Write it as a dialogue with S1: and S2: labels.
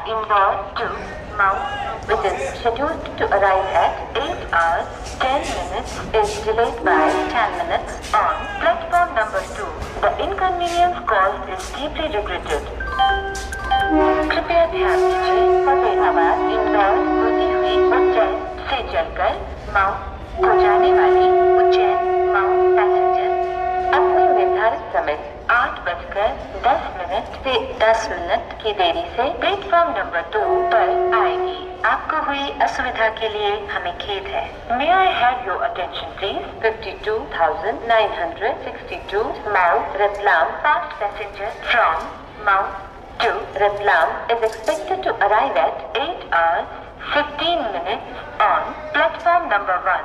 S1: Indore to Mount, which is scheduled to arrive at 8 hours 10 minutes, is delayed by 10 minutes on platform number 2. The inconvenience caused is deeply regretted. कृपया ध्यान दीजिए, फतेहाबाद इंदौर होती हुई उज्जैन से चलकर mount को जाने वाली उज्जैन माउंट पैसेंजर अपने निर्धारित समय 8:10 से 10 मिनट की देरी से प्लेटफॉर्म नंबर 2 पर आएगी। आपको हुई असुविधा के लिए हमें खेद है। May I have your attention please? 52,962 Mount Ratlam fast passenger from Mount to Ratlam is expected to arrive at 8 hours 15 minutes on platform number 1.